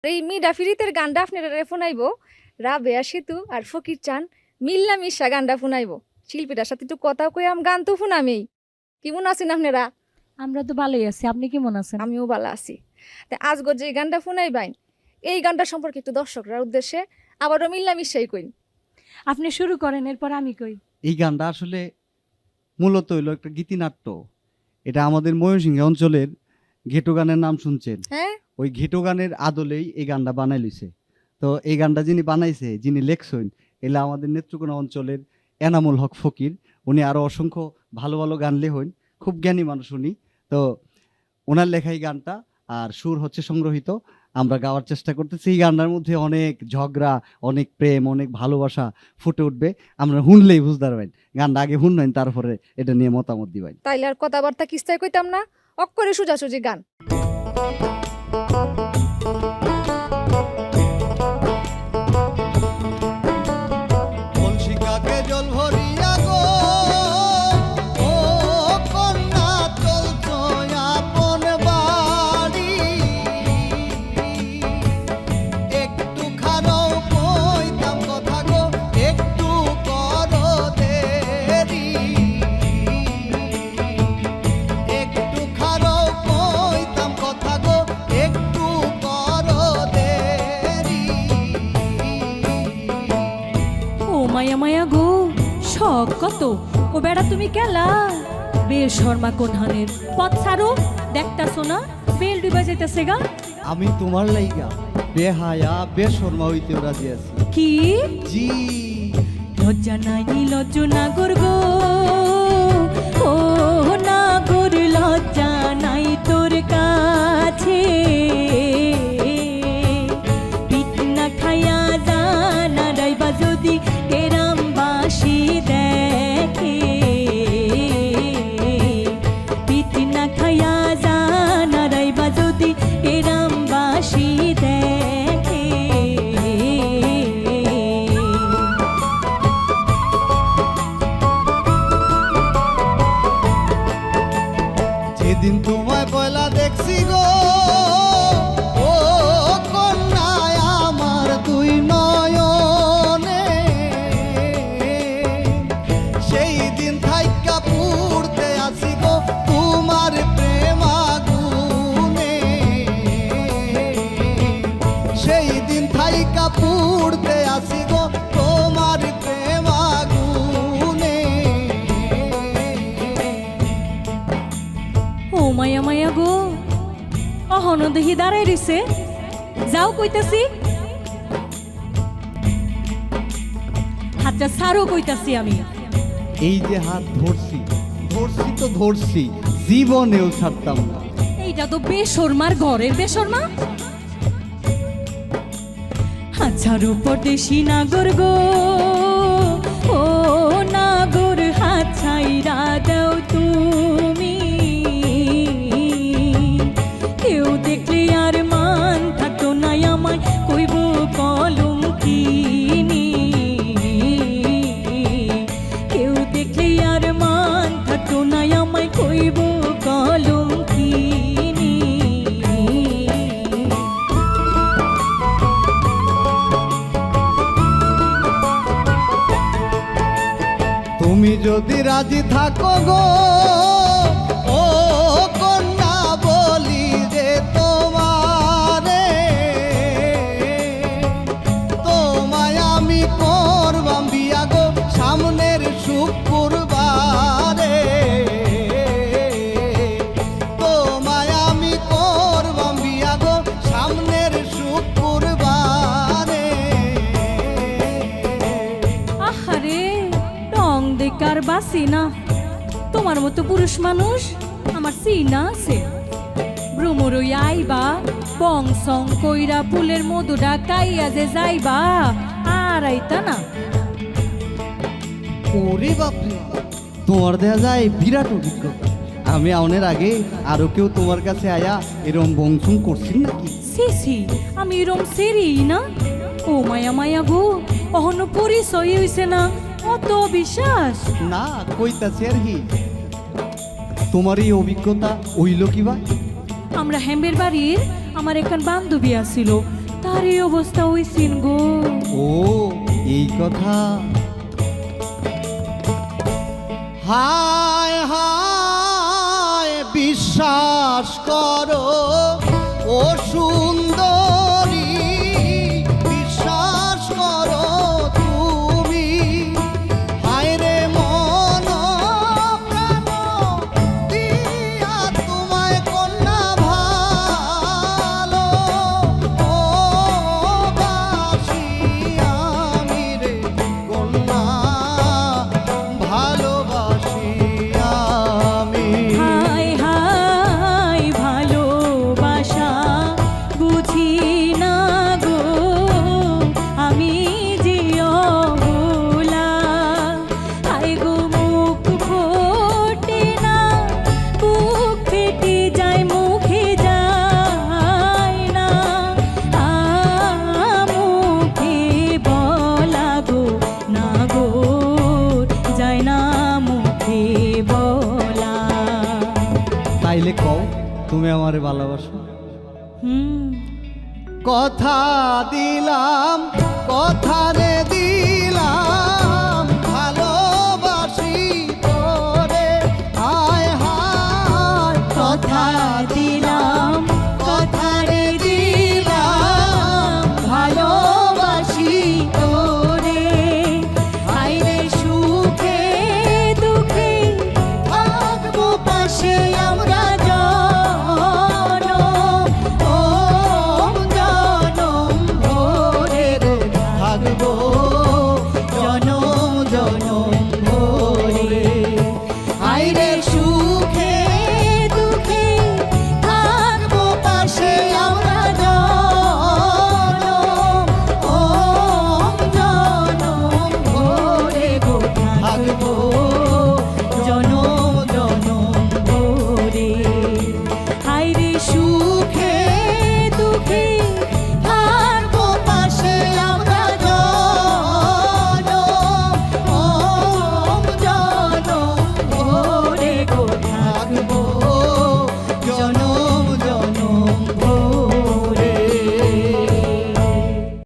এই মিডা ফিরিতের গানটা আপনারা ফোনাইব রাবেয়া সেতু আর ফকির চান মিল্লা মিশা গানটা ফোনাইব। শিল্পীটার সাথে একটু কথা কইয়াম, গান তো ফোনামেই। কেমন আছেন আপনারা? আমরা তো ভালোই আছি, আপনি কেমন আছেন? আমিও ভালো আছি। তা আজগর যে গানটা ফোনাইবাইন এই গানটা সম্পর্কে একটু দর্শকরার উদ্দেশ্যে আবারও মিল্লা মিশাই কইন। আপনি শুরু করেন, এরপর আমি কই। এই গানটা আসলে মূলত হইলো একটা গীতিনাট্য। এটা আমাদের ময়মনসিংহ অঞ্চলের ঘেটো গানের নাম শুনছেন। হ্যাঁ, ওই ঘেটো গানের আদলেই এই গানটা বানাই লইছে। তো এই গানটা যিনি বানাইছে, যিনি লেখছেন, এলা আমাদের নেত্রকোনা অঞ্চলের এনামুল হক ফকির। উনি আরো অসংখ্য ভালো ভালো গান লেখেন, খুব জ্ঞানী মানুষ উনি। তো ওনার লেখা এই গানটা, আর সুর হচ্ছে সংগ্রহিত। আমরা গাওয়ার চেষ্টা করতেছি। এই গানটার মধ্যে অনেক ঝগড়া, অনেক প্রেম, অনেক ভালোবাসা ফুটে উঠবে। আমরা শুনলেই বুঝতে পারবেন। গানটা আগে শুনবেন, তারপরে এটা নিয়ে মতামত দিবেন। তাইলে আর কথাবার্তা কিস্তায় কইতাম না, অক্ষরে সোজাসুজি গান। কলসিকাকে জল ভরিয়া গো, ও কন্যা চলছো আপন বাড়ি। একটু খারো কইতাম কথা গো, একটু করো দেরি। একটু খারো কইতাম কথা গো, একটু করো দেরি। ও মায়া মায়া গো, শখ কত! ও বেড়া তুমি কেলা বেল শর্মা কোনহানের পথ ছাড়ো, দেখতাছো না বেল ডুবা যাইতেছে গা। আমি তোমার লাইগা বেহায়া বেশর্মা হইতেও রাজি আছি। কি জি, লজ্জা নাই নির্লজ্জ নাগর গো, ও নাগর লজ্জা নাই তোর কাছে। পিঠ না খাইয়া জানা রাইবা যদি গ্রামবাসী দেখে। পিঠ না খাইয়া জানা রাইবা যদি গ্রামবাসী দেখে। যেদিন তোমায় পয়লা দেখছি গো, ও কন্যায় আমার দুই নয়নে, সেই দিন থাইকা পুড়তে আসি গো তোমার প্রেম আগুনে। সেই দিন থাইকা পুড়তে আসি গো তোমার প্রেম আগুনে। ও মায়া মায়া গো, অহন দেহি দাঁড়াই রইছে, যাও কইতাছি। হাতটা ছাড়ো কইতাছি আমি। এই যে হাত ধরছি, ধরছি তো ধরছি, জীবনেও ছাড়তাম না। এইটা তো বেশর্মার ঘরের বেশর্মা। হাজার পরদেশি নাগর গো, ও নাগর হাত ছাইরা দাও তুমি। কেউ দেখলে আর মান থাকতো না আমায়, কইব কলম কিনি। কেউ দেখলে আর মান থাকতো না আমায়, কইব কলম কিনি। তুমি যদি রাজি থাকো গো, ও কন্যা বলি যে তোমারে, তোমায় আমি করবাম বিয়া গো সামনের শুক্রবারে। তোমায় আমি করবাম বিয়া গো সামনের শুক্রবারে। আহারে, রং দেখার বাসি না, তোমার মতো পুরুষ মানুষ আমার সিনা আছে। ভ্রমরই আইবা, বংশং কইরা ফুলের মধুটা কাইয়া যে যাইবা, আর আইতা না। ওরে বাপরে, তোমার দেখা যায় বিরাট অভিজ্ঞতা। আমি আউনের আগে আরো কেউ তোমার কাছে আয়া এরম বংশং করছিল নাকি? সি আমি এরম সেরি না। ও মায়া মায়া গো, অহনো পরিচয় হইছে না, অত বিশ্বাস। না, কইতাছি আর কি। তোমার এই অভিজ্ঞতা হইল কি বা? আমরা হেম্বের বাড়ির আমার একখান বান্ধবী আসিল, তার এই অবস্থা হইছিন গো। ও এই কথা। হায় হায় বিশ্বাস করো ও সুন্দরী, বিশ্বাস করো তুমি। হায় রে মন প্রাণ দিয়া তোমায় কন্যা ভালো, ও বাসি আমি রে কন্যা ভালোবাসি আমি। হায় হায় ভালোবাসা বুঝি না গো আমি যে অবলা। হায় গো মুখ ফোটে না, বুক ফেটে যায় মুখে যায় না, মুখে বলা গো না গো যায় না মুখে বলা। তাইলে কও তুমি আমারে ভালোবাসো। হুম কথা দিলাম কথা রে